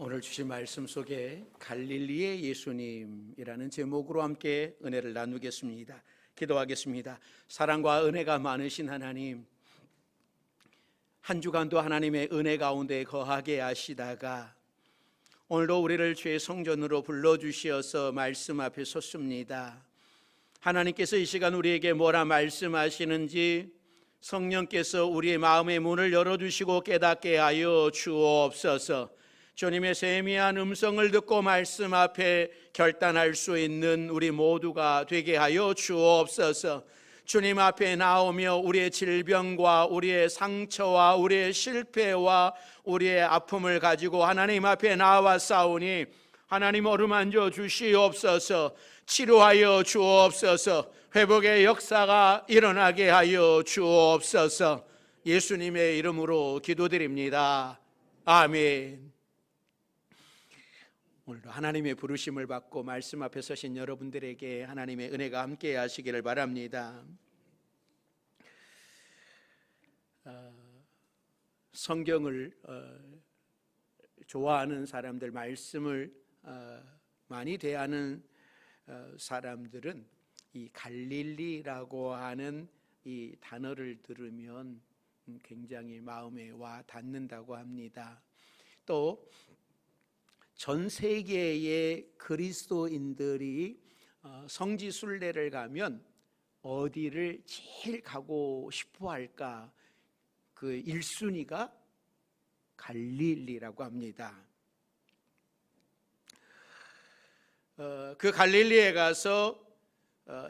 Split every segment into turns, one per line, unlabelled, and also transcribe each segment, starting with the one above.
오늘 주신 말씀 속에 갈릴리의 예수님이라는 제목으로 함께 은혜를 나누겠습니다. 기도하겠습니다. 사랑과 은혜가 많으신 하나님, 한 주간도 하나님의 은혜 가운데 거하게 하시다가 오늘도 우리를 주의 성전으로 불러주시어서 말씀 앞에 섰습니다. 하나님께서 이 시간 우리에게 뭐라 말씀하시는지 성령께서 우리의 마음의 문을 열어주시고 깨닫게 하여 주옵소서. 주님의 세미한 음성을 듣고 말씀 앞에 결단할 수 있는 우리 모두가 되게 하여 주옵소서. 주님 앞에 나오며 우리의 질병과 우리의 상처와 우리의 실패와 우리의 아픔을 가지고 하나님 앞에 나와 싸우니 하나님 어루만져 주시옵소서. 치료하여 주옵소서. 회복의 역사가 일어나게 하여 주옵소서. 예수님의 이름으로 기도드립니다. 아멘. 오늘도 하나님의 부르심을 받고 말씀 앞에 서신 여러분들에게 하나님의 은혜가 함께 하시기를 바랍니다. 성경을 좋아하는 사람들, 말씀을 많이 대하는 사람들은 이 갈릴리라고 하는 이 단어를 들으면 굉장히 마음에 와 닿는다고 합니다. 또 전 세계의 그리스도인들이 성지순례를 가면 어디를 제일 가고 싶어 할까? 그 1순위가 갈릴리라고 합니다. 그 갈릴리에 가서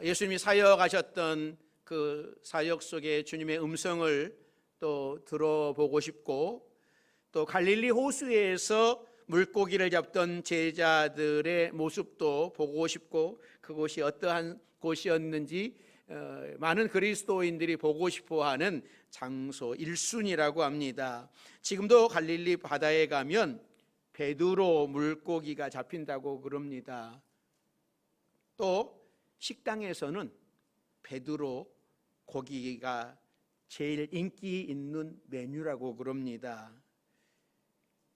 예수님이 사역하셨던 그 사역 속에 주님의 음성을 또 들어보고 싶고, 또 갈릴리 호수에서 물고기를 잡던 제자들의 모습도 보고 싶고, 그곳이 어떠한 곳이었는지 많은 그리스도인들이 보고 싶어하는 장소 1순위라고 합니다. 지금도 갈릴리 바다에 가면 베드로 물고기가 잡힌다고 그럽니다. 또 식당에서는 베드로 고기가 제일 인기 있는 메뉴라고 그럽니다.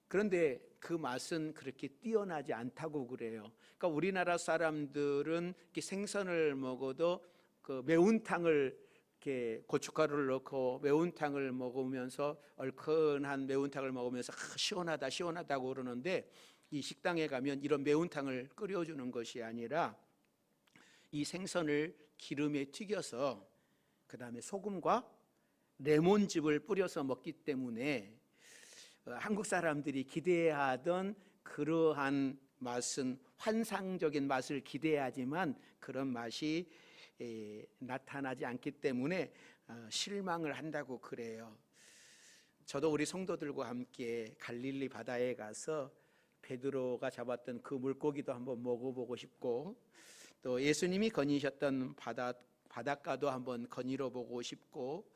그런데 그 맛은 그렇게 뛰어나지 않다고 그래요. 그러니까 우리나라 사람들은 이렇게 생선을 먹어도 그 매운탕을 이렇게 고춧가루를 넣고 매운탕을 먹으면서 얼큰한 매운탕을 먹으면서 시원하다 시원하다고 그러는데, 이 식당에 가면 이런 매운탕을 끓여주는 것이 아니라 이 생선을 기름에 튀겨서 그 다음에 소금과 레몬즙을 뿌려서 먹기 때문에 한국 사람들이 기대하던 그러한 맛은 환상적인 맛을 기대하지만 그런 맛이 나타나지 않기 때문에 실망을 한다고 그래요. 저도 우리 성도들과 함께 갈릴리 바다에 가서 베드로가 잡았던 그 물고기도 한번 먹어보고 싶고, 또 예수님이 거니셨던 바닷가도 한번 거닐어 보고 싶고,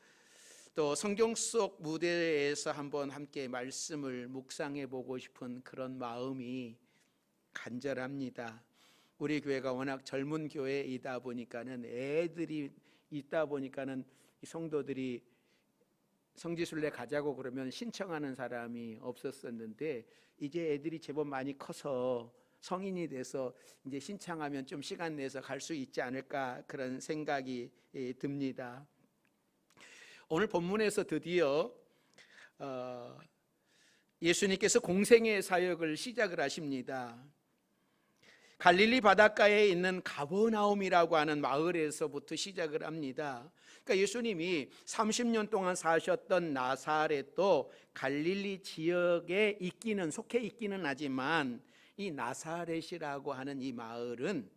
또 성경 속 무대에서 한번 함께 말씀을 묵상해 보고 싶은 그런 마음이 간절합니다. 우리 교회가 워낙 젊은 교회이다 보니까는, 애들이 있다 보니까는 성도들이 성지순례 가자고 그러면 신청하는 사람이 없었었는데, 이제 애들이 제법 많이 커서 성인이 돼서 이제 신청하면 좀 시간 내서 갈 수 있지 않을까, 그런 생각이 듭니다. 오늘 본문에서 드디어 예수님께서 공생의 사역을 시작을 하십니다. 갈릴리 바닷가에 있는 가버나움이라고 하는 마을에서부터 시작을 합니다. 그러니까 예수님이 30년 동안 사셨던 나사렛도 갈릴리 지역에 속해 있기는 하지만, 이 나사렛이라고 하는 이 마을은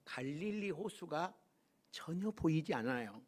갈릴리 호수가 전혀 보이지 않아요.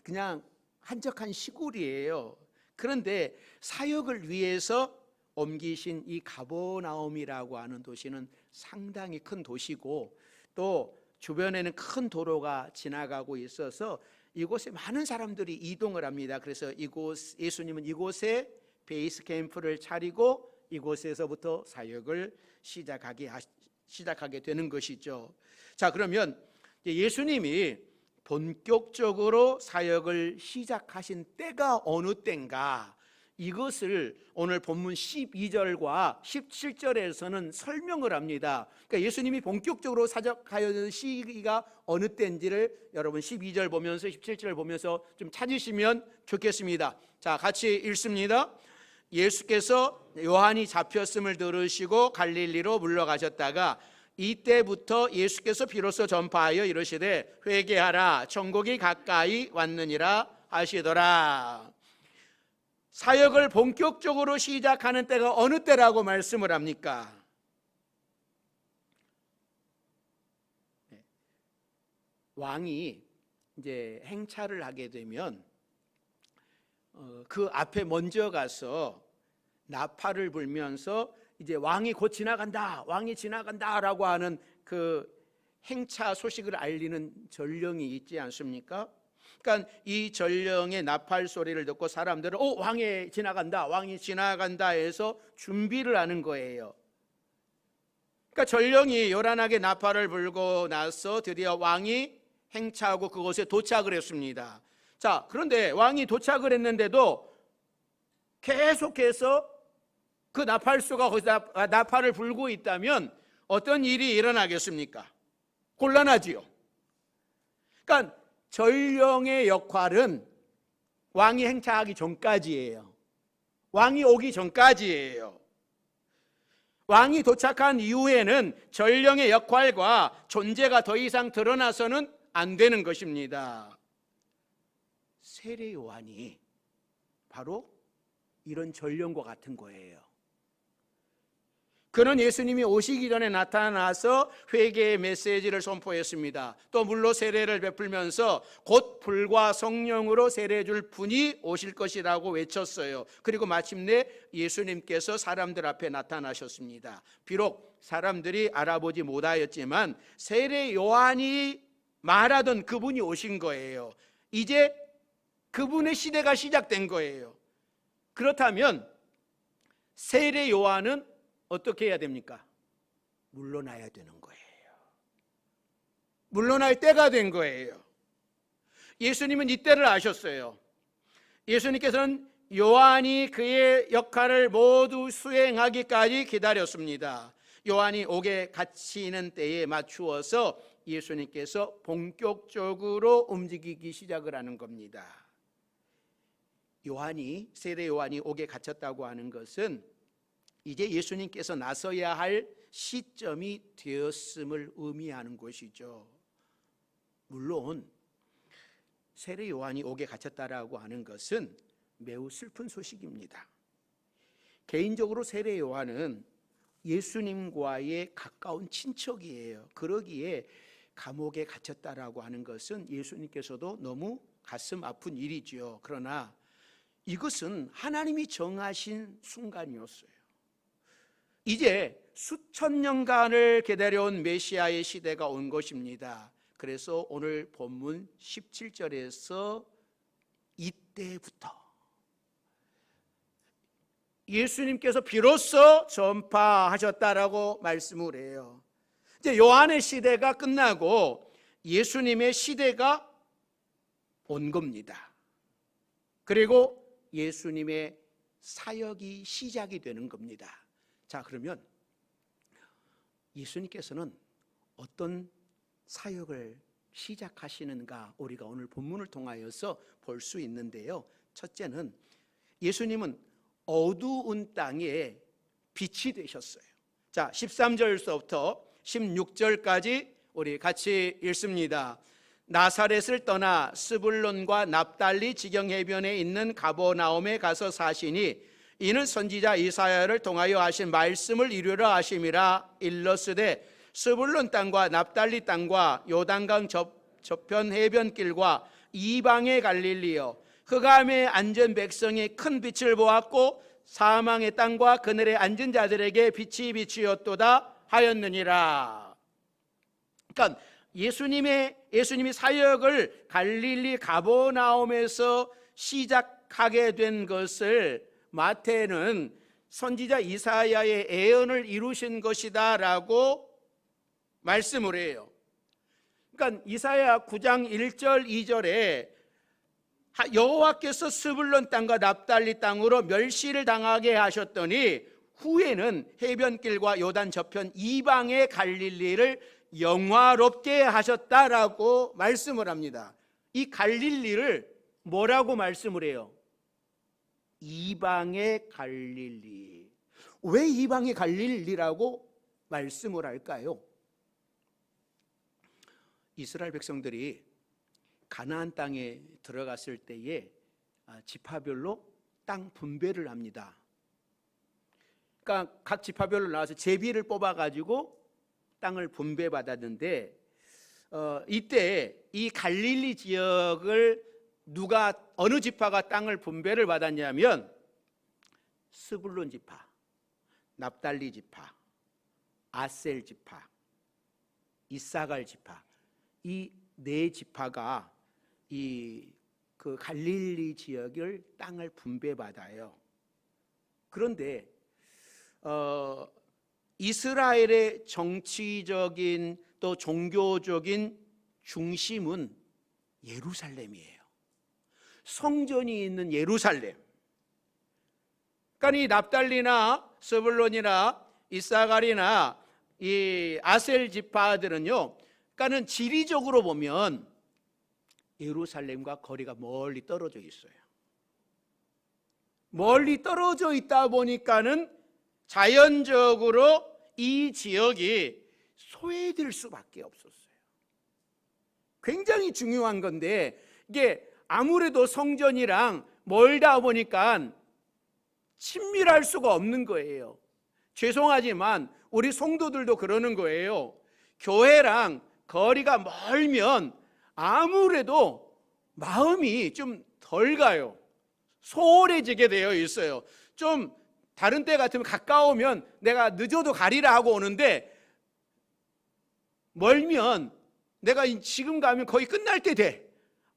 그냥 한적한 시골이에요. 그런데 사역을 위해서 옮기신 이 가버나움이라고 하는 도시는 상당히 큰 도시고, 또 주변에는 큰 도로가 지나가고 있어서 이곳에 많은 사람들이 이동을 합니다. 그래서 예수님은 이곳에 베이스 캠프를 차리고 이곳에서부터 사역을 시작하게 되는 것이죠. 자, 그러면 예수님이 본격적으로 사역을 시작하신 때가 어느 때인가, 이것을 오늘 본문 12절과 17절에서는 설명을 합니다. 그러니까 예수님이 본격적으로 사역하였던 시기가 어느 때인지를 여러분 12절 보면서 17절 보면서 좀 찾으시면 좋겠습니다. 자, 같이 읽습니다. 예수께서 요한이 잡혔음을 들으시고 갈릴리로 물러가셨다가 이때부터 예수께서 비로소 전파하여 이르시되 회개하라 천국이 가까이 왔느니라 하시더라. 사역을 본격적으로 시작하는 때가 어느 때라고 말씀을 합니까? 왕이 이제 행차를 하게 되면 그 앞에 먼저 가서 나팔을 불면서 이제 왕이 곧 지나간다, 왕이 지나간다라고 하는 그 행차 소식을 알리는 전령이 있지 않습니까? 그러니까 이 전령의 나팔 소리를 듣고 사람들은 왕이 지나간다, 왕이 지나간다 해서 준비를 하는 거예요. 그러니까 전령이 요란하게 나팔을 불고 나서 드디어 왕이 행차하고 그곳에 도착을 했습니다. 자, 그런데 왕이 도착을 했는데도 계속해서 그 나팔수가 거기다 나팔을 불고 있다면 어떤 일이 일어나겠습니까? 곤란하지요. 그러니까 전령의 역할은 왕이 행차하기 전까지예요. 왕이 오기 전까지예요. 왕이 도착한 이후에는 전령의 역할과 존재가 더 이상 드러나서는 안 되는 것입니다. 세례 요한이 바로 이런 전령과 같은 거예요. 그는 예수님이 오시기 전에 나타나서 회개의 메시지를 선포했습니다. 또 물로 세례를 베풀면서 곧 불과 성령으로 세례 줄 분이 오실 것이라고 외쳤어요. 그리고 마침내 예수님께서 사람들 앞에 나타나셨습니다. 비록 사람들이 알아보지 못하였지만 세례 요한이 말하던 그분이 오신 거예요. 이제 그분의 시대가 시작된 거예요. 그렇다면 세례 요한은 어떻게 해야 됩니까? 물러나야 되는 거예요. 물러날 때가 된 거예요. 예수님은 이때를 아셨어요. 예수님께서는 요한이 그의 역할을 모두 수행하기까지 기다렸습니다. 요한이 옥에 갇히는 때에 맞추어서 예수님께서 본격적으로 움직이기 시작을 하는 겁니다. 세례 요한이 옥에 갇혔다고 하는 것은 이제 예수님께서 나서야 할 시점이 되었음을 의미하는 것이죠. 물론 세례 요한이 옥에 갇혔다라고 하는 것은 매우 슬픈 소식입니다. 개인적으로 세례 요한은 예수님과의 가까운 친척이에요. 그러기에 감옥에 갇혔다라고 하는 것은 예수님께서도 너무 가슴 아픈 일이지요. 그러나 이것은 하나님이 정하신 순간이었어요. 이제 수천 년간을 기다려온 메시아의 시대가 온 것입니다. 그래서 오늘 본문 17절에서 이때부터 예수님께서 비로소 전파하셨다라고 말씀을 해요. 이제 요한의 시대가 끝나고 예수님의 시대가 온 겁니다. 그리고 예수님의 사역이 시작이 되는 겁니다. 자, 그러면 예수님께서는 어떤 사역을 시작하시는가 우리가 오늘 본문을 통하여서 볼 수 있는데요. 첫째는 예수님은 어두운 땅에 빛이 되셨어요. 자, 13절서부터 16절까지 우리 같이 읽습니다. 나사렛을 떠나 스불론과 납달리 지경해변에 있는 가버나움에 가서 사시니 이는 선지자 이사야를 통하여 하신 말씀을 이루려 하심이라. 일러스되 스불론 땅과 납달리 땅과 요단강 저편 해변길과 이방의 갈릴리여, 흑암에 앉은 백성이 큰 빛을 보았고 사망의 땅과 그늘에 앉은 자들에게 빛이 비추었도다 하였느니라. 그러니까 예수님이 사역을 갈릴리 가버나움에서 시작하게 된 것을 마태는 선지자 이사야의 예언을 이루신 것이다 라고 말씀을 해요. 그러니까 이사야 9장 1절 2절에 여호와께서 스불론 땅과 납달리 땅으로 멸시를 당하게 하셨더니 후에는 해변길과 요단 저편 이방의 갈릴리를 영화롭게 하셨다라고 말씀을 합니다. 이 갈릴리를 뭐라고 말씀을 해요? 이방의 갈릴리. 왜 이방의 갈릴리라고 말씀을 할까요? 이스라엘 백성들이 가나안 땅에 들어갔을 때에 지파별로 땅 분배를 합니다. 그러니까 각 지파별로 나와서 제비를 뽑아가지고 땅을 분배받았는데 이때 이 갈릴리 지역을 누가 어느 지파가 땅을 분배를 받았냐면 스불론 지파, 납달리 지파, 아셀 지파, 이사갈 지파, 이 네 지파가 그 갈릴리 지역을 땅을 분배받아요. 그런데 이스라엘의 정치적인 또 종교적인 중심은 예루살렘이에요. 성전이 있는 예루살렘. 그러니까 이 납달리나 스불론이나 이사갈이나 이 아셀 지파들은요, 그러니까는 지리적으로 보면 예루살렘과 거리가 멀리 떨어져 있어요. 멀리 떨어져 있다 보니까는 자연적으로 이 지역이 소외될 수밖에 없었어요. 굉장히 중요한 건데 이게 아무래도 성전이랑 멀다 보니까 친밀할 수가 없는 거예요. 죄송하지만 우리 성도들도 그러는 거예요. 교회랑 거리가 멀면 아무래도 마음이 좀 덜 가요. 소홀해지게 되어 있어요. 좀 다른 때 같으면 가까우면 내가 늦어도 가리라 하고 오는데 멀면 내가 지금 가면 거의 끝날 때 돼.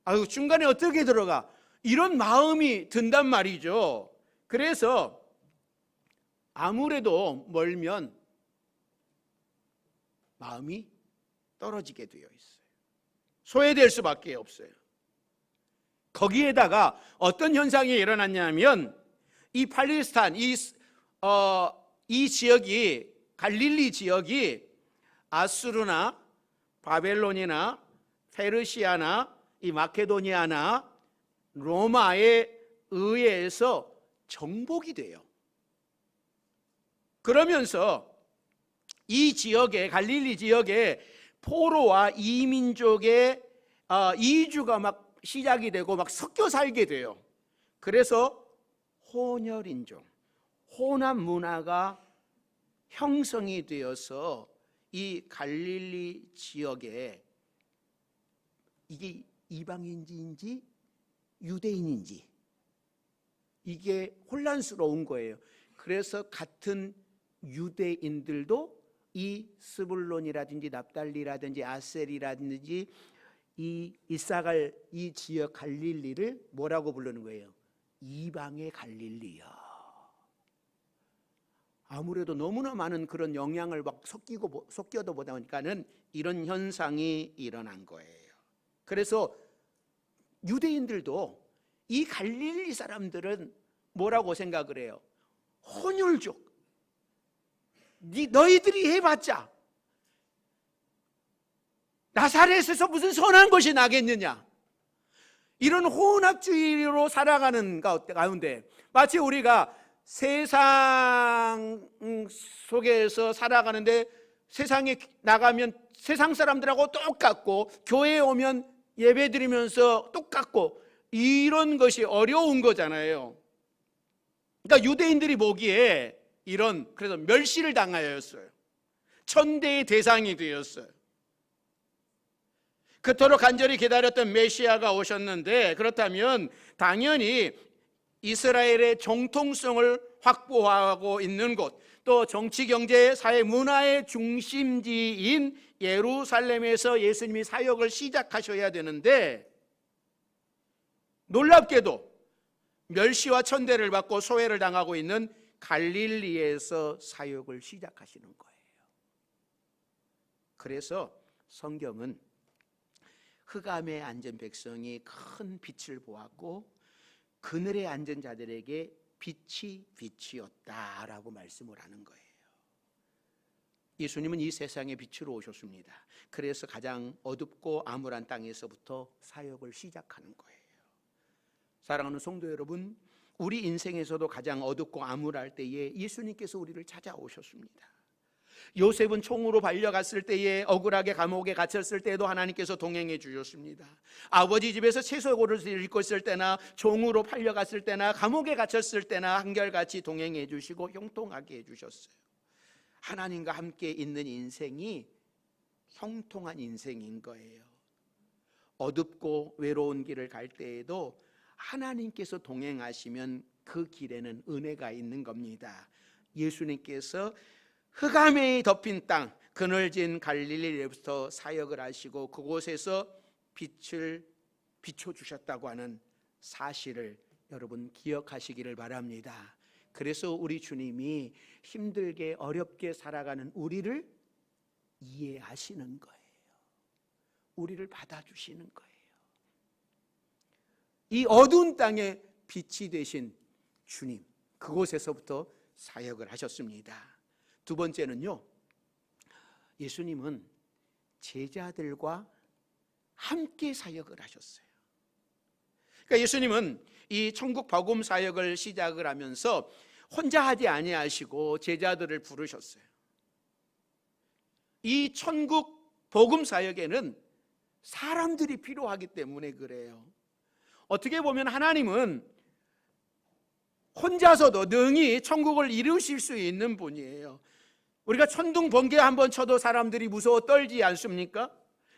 아유, 중간에 어떻게 들어가? 이런 마음이 든단 말이죠. 그래서 아무래도 멀면 마음이 떨어지게 되어 있어요. 소외될 수밖에 없어요. 거기에다가 어떤 현상이 일어났냐면 이 팔레스타인, 이 지역이, 갈릴리 지역이 아수르나 바벨론이나 페르시아나 이 마케도니아나 로마에 의해서 정복이 돼요. 그러면서 이 지역에, 갈릴리 지역에 포로와 이민족의 이주가 막 시작이 되고 막 섞여 살게 돼요. 그래서 혼혈인종, 혼합 문화가 형성이 되어서 이 갈릴리 지역에 이게 이방인인지 유대인인지 이게 혼란스러운 거예요. 그래서 같은 유대인들도 이 스불론이라든지 납달리라든지 아셀이라든지 이 이사갈 이 지역 갈릴리를 뭐라고 부르는 거예요? 이방의 갈릴리야. 아무래도 너무나 많은 그런 영향을 막 섞여도 보다 보니까는 이런 현상이 일어난 거예요. 그래서 유대인들도 이 갈릴리 사람들은 뭐라고 생각을 해요? 혼혈족. 너희들이 해봤자 나사렛에서 무슨 선한 것이 나겠느냐? 이런 혼합주의로 살아가는 가운데 마치 우리가 세상 속에서 살아가는데 세상에 나가면 세상 사람들하고 똑같고 교회에 오면 예배드리면서 똑같고 이런 것이 어려운 거잖아요. 그러니까 유대인들이 보기에 그래서 멸시를 당하였어요. 천대의 대상이 되었어요. 그토록 간절히 기다렸던 메시아가 오셨는데 그렇다면 당연히 이스라엘의 정통성을 확보하고 있는 곳, 또 정치, 경제, 사회, 문화의 중심지인 예루살렘에서 예수님이 사역을 시작하셔야 되는데 놀랍게도 멸시와 천대를 받고 소외를 당하고 있는 갈릴리에서 사역을 시작하시는 거예요. 그래서 성경은 흑암에 앉은 백성이 큰 빛을 보았고 그늘에 앉은 자들에게 빛이 빛이었다라고 말씀을 하는 거예요. 예수님은 이 세상의 빛으로 오셨습니다. 그래서 가장 어둡고 암울한 땅에서부터 사역을 시작하는 거예요. 사랑하는 성도 여러분, 우리 인생에서도 가장 어둡고 암울할 때에 예수님께서 우리를 찾아오셨습니다. 요셉은 총으로 발려갔을 때에, 억울하게 감옥에 갇혔을 때에도 하나님께서 동행해 주셨습니다. 아버지 집에서 채소고를 읽고 있을 때나, 종으로 팔려갔을 때나, 감옥에 갇혔을 때나 한결같이 동행해 주시고 형통하게 해주셨어요. 하나님과 함께 있는 인생이 형통한 인생인 거예요. 어둡고 외로운 길을 갈 때에도 하나님께서 동행하시면 그 길에는 은혜가 있는 겁니다. 예수님께서 흑암에 덮인 땅, 그늘진 갈릴리로부터 사역을 하시고 그곳에서 빛을 비춰주셨다고 하는 사실을 여러분 기억하시기를 바랍니다. 그래서 우리 주님이 힘들게 어렵게 살아가는 우리를 이해하시는 거예요. 우리를 받아주시는 거예요. 이 어두운 땅에 빛이 되신 주님, 그곳에서부터 사역을 하셨습니다. 두 번째는요, 예수님은 제자들과 함께 사역을 하셨어요. 그러니까 예수님은 이 천국 복음 사역을 시작을 하면서 혼자 하지 아니하시고 제자들을 부르셨어요. 이 천국 복음 사역에는 사람들이 필요하기 때문에 그래요. 어떻게 보면 하나님은 혼자서도 능히 천국을 이루실 수 있는 분이에요. 우리가 천둥 번개 한번 쳐도 사람들이 무서워 떨지 않습니까?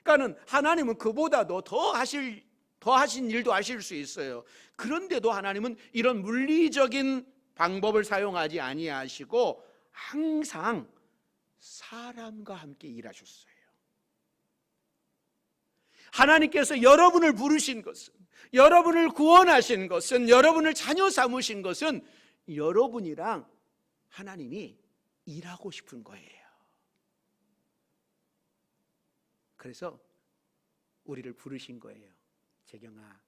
그러니까는 하나님은 그보다도 더 하신 일도 하실 수 있어요. 그런데도 하나님은 이런 물리적인 방법을 사용하지 아니하시고 항상 사람과 함께 일하셨어요. 하나님께서 여러분을 부르신 것은, 여러분을 구원하신 것은, 여러분을 자녀 삼으신 것은 여러분이랑 하나님이 일하고 싶은 거예요. 그래서 우리를 부르신 거예요. 재경아,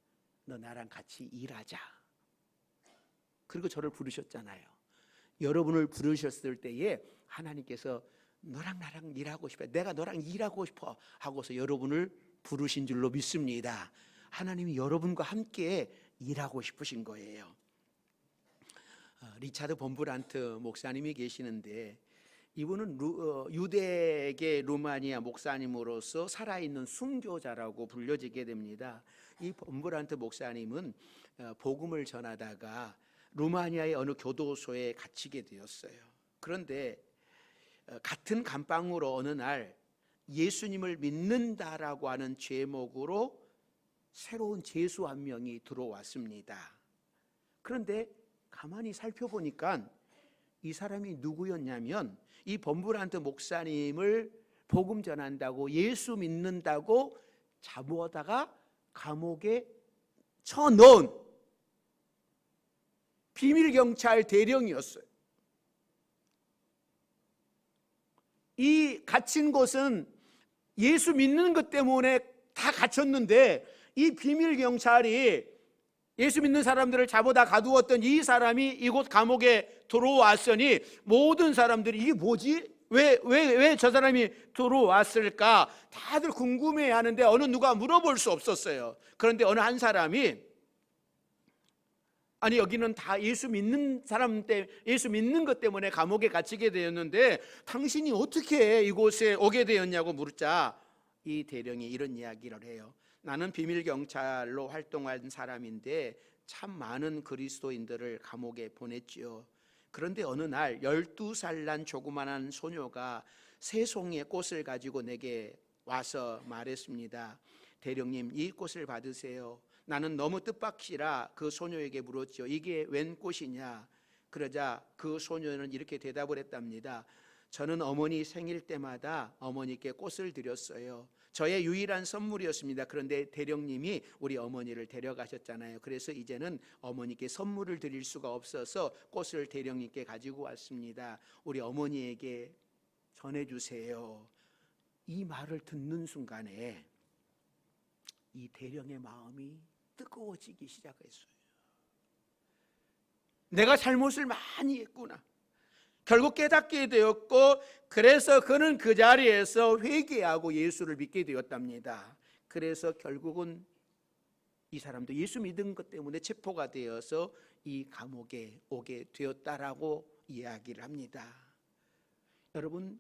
너 나랑 같이 일하자. 그리고 저를 부르셨잖아요. 여러분을 부르셨을 때에 하나님께서 너랑 나랑 일하고 싶어, 내가 너랑 일하고 싶어 하고서 여러분을 부르신 줄로 믿습니다. 하나님이 여러분과 함께 일하고 싶으신 거예요. 리차드 본브란트 목사님이 계시는데, 이분은 유대계 루마니아 목사님으로서 살아있는 순교자라고 불려지게 됩니다. 이 본브란트 목사님은 복음을 전하다가 루마니아의 어느 교도소에 갇히게 되었어요. 그런데 같은 감방으로 어느 날 예수님을 믿는다라고 하는 제목으로 새로운 죄수 한 명이 들어왔습니다. 그런데 가만히 살펴보니까 이 사람이 누구였냐면, 이 본브란트 목사님을 복음 전한다고, 예수 믿는다고 잡아다가 감옥에 쳐넣은 비밀경찰 대령이었어요. 이 갇힌 곳은 예수 믿는 것 때문에 다 갇혔는데, 이 비밀경찰이 예수 믿는 사람들을 잡아다 가두었던 이 사람이 이곳 감옥에 들어왔으니 모든 사람들이 이게 뭐지? 왜 저 사람이 들어왔을까? 다들 궁금해 하는데 어느 누가 물어볼 수 없었어요. 그런데 어느 한 사람이, 아니 여기는 다 예수 믿는 사람 예수 믿는 것 때문에 감옥에 갇히게 되었는데 당신이 어떻게 이곳에 오게 되었냐고 물자, 이 대령이 이런 이야기를 해요. 나는 비밀경찰로 활동한 사람인데 참 많은 그리스도인들을 감옥에 보냈지요. 그런데 어느 날 12살 난 조그만한 소녀가 세 송이의 꽃을 가지고 내게 와서 말했습니다. 대령님, 이 꽃을 받으세요. 나는 너무 뜻밖이라 그 소녀에게 물었죠. 이게 웬 꽃이냐? 그러자 그 소녀는 이렇게 대답을 했답니다. 저는 어머니 생일 때마다 어머니께 꽃을 드렸어요. 저의 유일한 선물이었습니다. 그런데 대령님이 우리 어머니를 데려가셨잖아요. 그래서 이제는 어머니께 선물을 드릴 수가 없어서 꽃을 대령님께 가지고 왔습니다. 우리 어머니에게 전해주세요. 이 말을 듣는 순간에 이 대령의 마음이 뜨거워지기 시작했어요. 내가 잘못을 많이 했구나. 결국 깨닫게 되었고, 그래서 그는 그 자리에서 회개하고 예수를 믿게 되었답니다. 그래서 결국은 이 사람도 예수 믿은 것 때문에 체포가 되어서 이 감옥에 오게 되었다라고 이야기를 합니다. 여러분,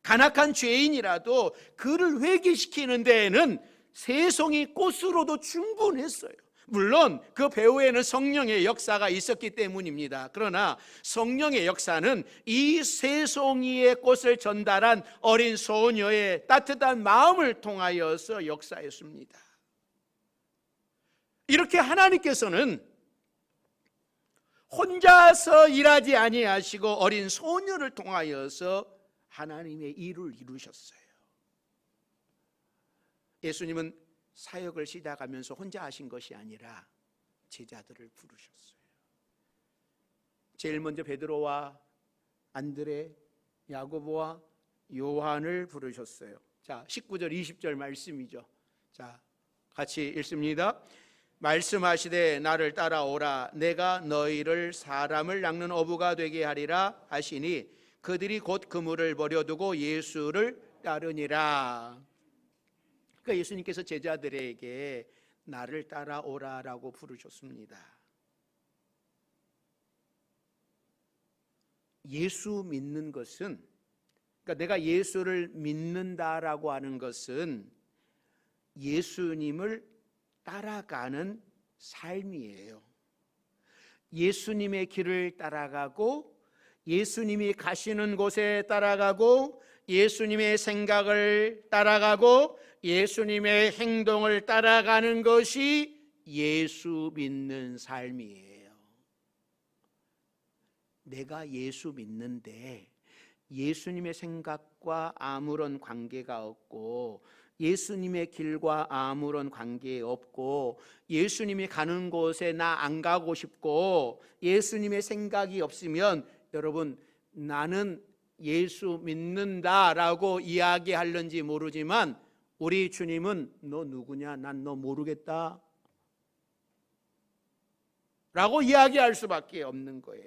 간악한 죄인이라도 그를 회개시키는 데에는 세송이 꽃으로도 충분했어요. 물론 그 배후에는 성령의 역사가 있었기 때문입니다. 그러나 성령의 역사는 이 세송이의 꽃을 전달한 어린 소녀의 따뜻한 마음을 통하여서 역사했습니다. 이렇게 하나님께서는 혼자서 일하지 아니하시고 어린 소녀를 통하여서 하나님의 일을 이루셨어요. 예수님은 사역을 시작하면서 혼자 하신 것이 아니라 제자들을 부르셨어요. 제일 먼저 베드로와 안드레, 야고보와 요한을 부르셨어요. 자, 19절 20절 말씀이죠. 자, 같이 읽습니다. 말씀하시되 나를 따라오라. 내가 너희를 사람을 낚는 어부가 되게 하리라 하시니 그들이 곧 그물을 버려두고 예수를 따르니라. 그러니까 예수님께서 제자들에게 나를 따라오라라고 부르셨습니다. 예수 믿는 것은, 그러니까 내가 예수를 믿는다라고 하는 것은 예수님을 따라가는 삶이에요. 예수님의 길을 따라가고 예수님이 가시는 곳에 따라가고 예수님의 생각을 따라가고 예수님의 행동을 따라가는 것이 예수 믿는 삶이에요. 내가 예수 믿는데 예수님의 생각과 아무런 관계가 없고 예수님의 길과 아무런 관계 없고 예수님이 가는 곳에 나 안 가고 싶고 예수님의 생각이 없으면 여러분, 나는 예수 믿는다라고 이야기하는지 모르지만 우리 주님은 너 누구냐? 난 너 모르겠다 라고 이야기할 수밖에 없는 거예요.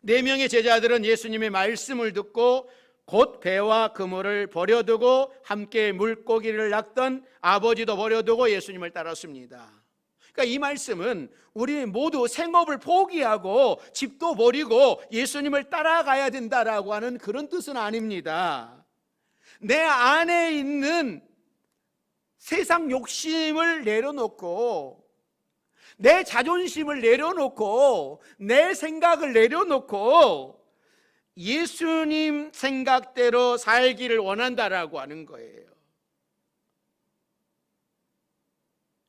4명의 제자들은 예수님의 말씀을 듣고 곧 배와 그물을 버려두고 함께 물고기를 낚던 아버지도 버려두고 예수님을 따랐습니다. 그러니까 이 말씀은 우리 모두 생업을 포기하고 집도 버리고 예수님을 따라가야 된다라고 하는 그런 뜻은 아닙니다. 내 안에 있는 세상 욕심을 내려놓고 내 자존심을 내려놓고 내 생각을 내려놓고 예수님 생각대로 살기를 원한다라고 하는 거예요.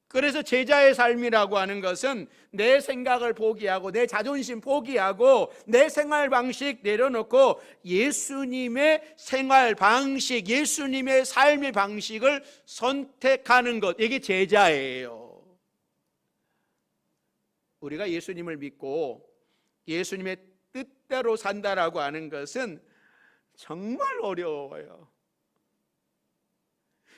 그래서 제자의 삶이라고 하는 것은 내 생각을 포기하고 내 자존심 포기하고 내 생활 방식 내려놓고 예수님의 생활 방식, 예수님의 삶의 방식을 선택하는 것, 이게 제자예요. 우리가 예수님을 믿고 예수님의 뜻대로 산다라고 하는 것은 정말 어려워요.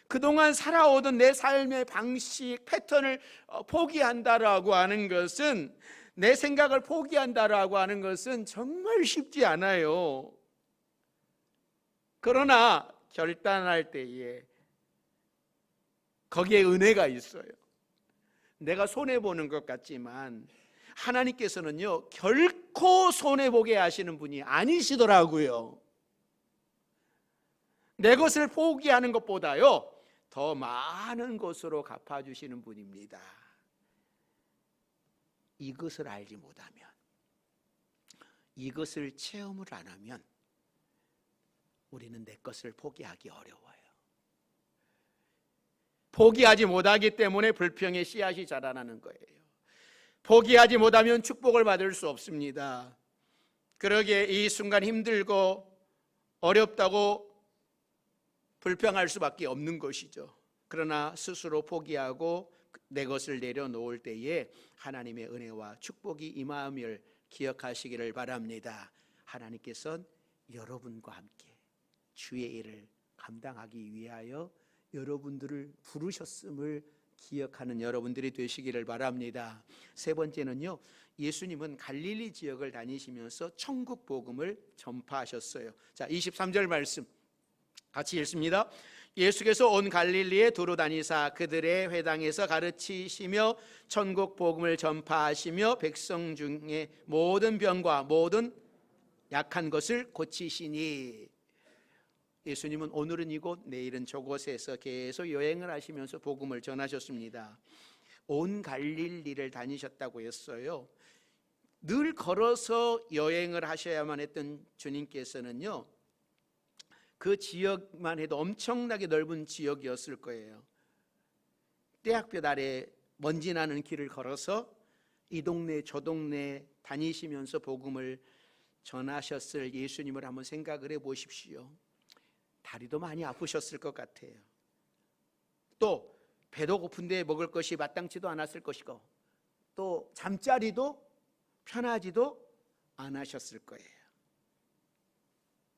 그동안 살아오던 내 삶의 방식, 패턴을 포기한다라고 하는 것은, 내 생각을 포기한다라고 하는 것은 정말 쉽지 않아요. 그러나 결단할 때에 거기에 은혜가 있어요. 내가 손해보는 것 같지만 하나님께서는요, 결코 손해보게 하시는 분이 아니시더라고요. 내 것을 포기하는 것보다요 더 많은 것으로 갚아주시는 분입니다. 이것을 알지 못하면, 이것을 체험을 안 하면 우리는 내 것을 포기하기 어려워요. 포기하지 못하기 때문에 불평의 씨앗이 자라나는 거예요. 포기하지 못하면 축복을 받을 수 없습니다. 그러기에 이 순간 힘들고 어렵다고 불평할 수밖에 없는 것이죠. 그러나 스스로 포기하고 내 것을 내려놓을 때에 하나님의 은혜와 축복이 임함을 기억하시기를 바랍니다. 하나님께서는 여러분과 함께 주의 일을 감당하기 위하여 여러분들을 부르셨음을 기억하는 여러분들이 되시기를 바랍니다. 세 번째는요, 예수님은 갈릴리 지역을 다니시면서 천국 복음을 전파하셨어요. 자, 23절 말씀 같이 읽습니다. 예수께서 온 갈릴리에 두루 다니사 그들의 회당에서 가르치시며 천국 복음을 전파하시며 백성 중에 모든 병과 모든 약한 것을 고치시니. 예수님은 오늘은 이곳 내일은 저곳에서 계속 여행을 하시면서 복음을 전하셨습니다. 온 갈릴리를 다니셨다고 했어요. 늘 걸어서 여행을 하셔야만 했던 주님께서는요, 그 지역만 해도 엄청나게 넓은 지역이었을 거예요. 떼약볕 아래 먼지 나는 길을 걸어서 이 동네 저 동네 다니시면서 복음을 전하셨을 예수님을 한번 생각을 해보십시오. 다리도 많이 아프셨을 것 같아요. 또 배도 고픈데 먹을 것이 마땅치도 않았을 것이고, 또 잠자리도 편하지도 않으셨을 거예요.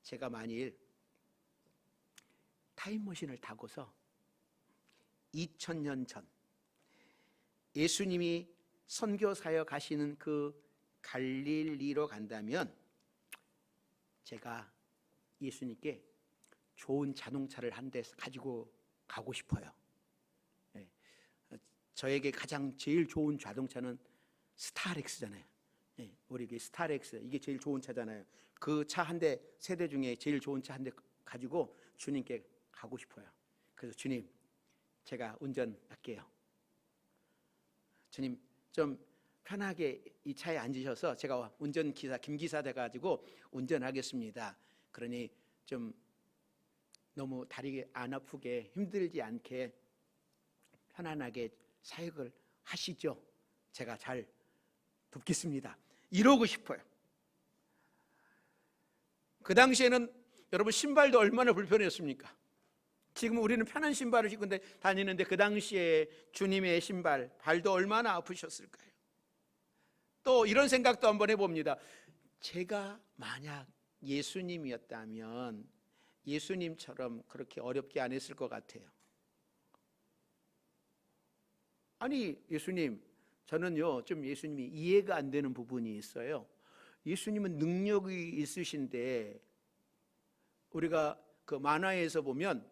제가 만일 타임머신을 타고서 2000년 전 예수님이 선교 사역 가시는 그 갈릴리로 간다면 제가 예수님께 좋은 자동차를 한 대 가지고 가고 싶어요. 네. 저에게 가장 제일 좋은 자동차는 스타렉스잖아요. 네. 우리 스타렉스 이게 제일 좋은 차잖아요. 그 차 한 대, 세대 중에 제일 좋은 차 한 대 가지고 주님께 가고 싶어요. 그래서 주님, 제가 운전할게요. 주님, 좀 편하게 이 차에 앉으셔서 제가 운전기사, 김기사 돼가지고 운전하겠습니다. 그러니 좀 너무 다리 안 아프게 힘들지 않게 편안하게 사역을 하시죠. 제가 잘 돕겠습니다. 이러고 싶어요. 그 당시에는 여러분 신발도 얼마나 불편했습니까? 지금 우리는 편한 신발을 신고 다니는데 그 당시에 주님의 신발, 발도 얼마나 아프셨을까요? 또 이런 생각도 한번 해봅니다. 제가 만약 예수님이었다면 예수님처럼 그렇게 어렵게 안 했을 것 같아요. 아니 예수님, 저는요 좀 예수님이 이해가 안 되는 부분이 있어요. 예수님은 능력이 있으신데 우리가 그 만화에서 보면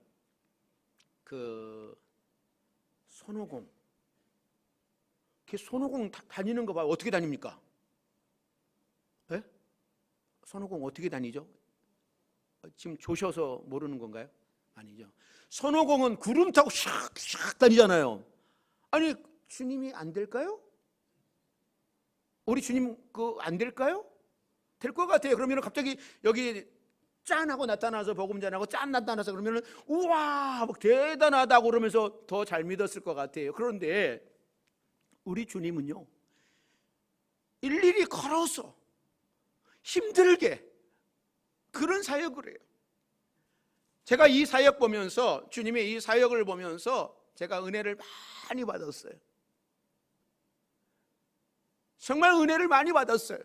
그 손오공, 손오공 다니는 거 봐요. 어떻게 다닙니까? 네? 손오공 어떻게 다니죠? 지금 조셔서 모르는 건가요? 아니죠. 손오공은 구름 타고 샥샥 다니잖아요. 아니 주님이 안 될까요? 우리 주님 그 안 될까요? 될 것 같아요. 그러면 갑자기 여기 짠 하고 나타나서 복음 전하고 짠 나타나서 그러면은 우와 막 대단하다고 그러면서 더 잘 믿었을 것 같아요. 그런데 우리 주님은요 일일이 걸어서 힘들게 그런 사역을 해요. 제가 이 사역 보면서 주님의 이 사역을 보면서 제가 은혜를 많이 받았어요. 정말 은혜를 많이 받았어요.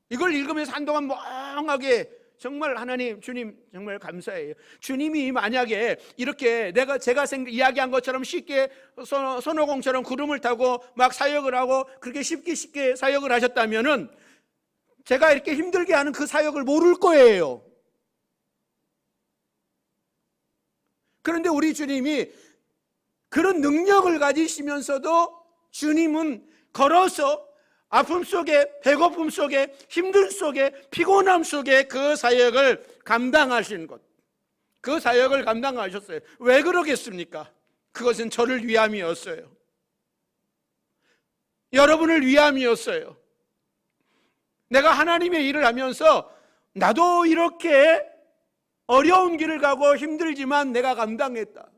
이걸 읽으면서 한동안 멍하게 정말 하나님, 주님 정말 감사해요. 주님이 만약에 이렇게 제가 이야기한 것처럼 쉽게 손오공처럼 구름을 타고 막 사역을 하고 그렇게 쉽게 사역을 하셨다면은 제가 이렇게 힘들게 하는 그 사역을 모를 거예요. 그런데 우리 주님이 그런 능력을 가지시면서도 주님은 걸어서 아픔 속에, 배고픔 속에, 힘든 속에, 피곤함 속에 그 사역을 감당하신 것, 그 사역을 감당하셨어요. 왜 그러겠습니까? 그것은 저를 위함이었어요. 여러분을 위함이었어요. 내가 하나님의 일을 하면서 나도 이렇게 어려운 길을 가고 힘들지만 내가 감당했다.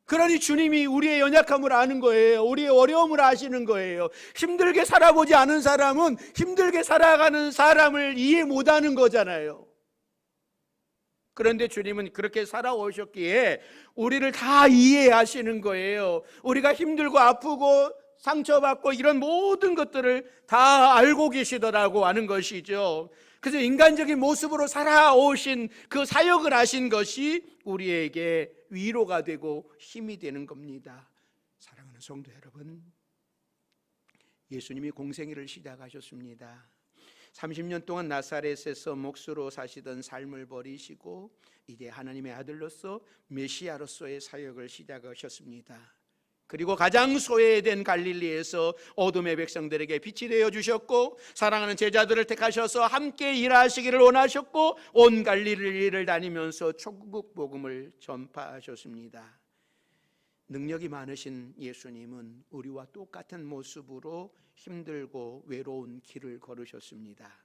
그러니 주님이 우리의 연약함을 아는 거예요. 우리의 어려움을 아시는 거예요. 힘들게 살아보지 않은 사람은 힘들게 살아가는 사람을 이해 못하는 거잖아요. 그런데 주님은 그렇게 살아오셨기에 우리를 다 이해하시는 거예요. 우리가 힘들고 아프고 상처받고 이런 모든 것들을 다 알고 계시더라고 하는 것이죠. 그래서 인간적인 모습으로 살아오신 그 사역을 하신 것이 우리에게 위로가 되고 힘이 되는 겁니다. 사랑하는 성도 여러분, 예수님이 공생애를 시작하셨습니다. 30년 동안 나사렛에서 목수로 사시던 삶을 버리시고 이제 하나님의 아들로서 메시아로서의 사역을 시작하셨습니다. 그리고 가장 소외된 갈릴리에서 어둠의 백성들에게 빛이 되어 주셨고, 사랑하는 제자들을 택하셔서 함께 일하시기를 원하셨고, 온 갈릴리를 다니면서 천국 복음을 전파하셨습니다. 능력이 많으신 예수님은 우리와 똑같은 모습으로 힘들고 외로운 길을 걸으셨습니다.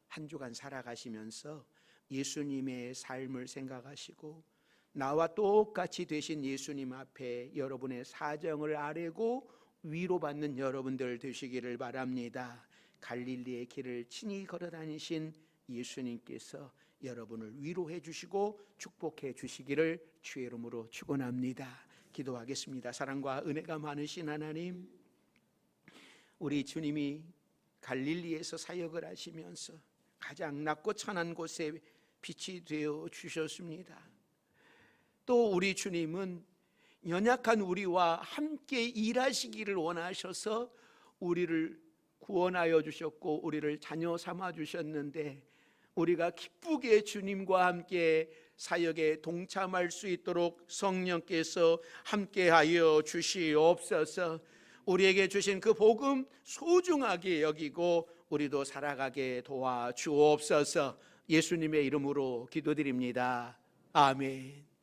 한 주간 살아가시면서 예수님의 삶을 생각하시고 나와 똑같이 되신 예수님 앞에 여러분의 사정을 아뢰고 위로받는 여러분들 되시기를 바랍니다. 갈릴리의 길을 친히 걸어다니신 예수님께서 여러분을 위로해 주시고 축복해 주시기를 주의 이름으로 축원합니다. 기도하겠습니다. 사랑과 은혜가 많으신 하나님, 우리 주님이 갈릴리에서 사역을 하시면서 가장 낮고 천한 곳에 빛이 되어 주셨습니다. 또 우리 주님은 연약한 우리와 함께 일하시기를 원하셔서 우리를 구원하여 주셨고 우리를 자녀 삼아 주셨는데, 우리가 기쁘게 주님과 함께 사역에 동참할 수 있도록 성령께서 함께하여 주시옵소서. 우리에게 주신 그 복음 소중하게 여기고 우리도 살아가게 도와주옵소서. 예수님의 이름으로 기도드립니다. 아멘.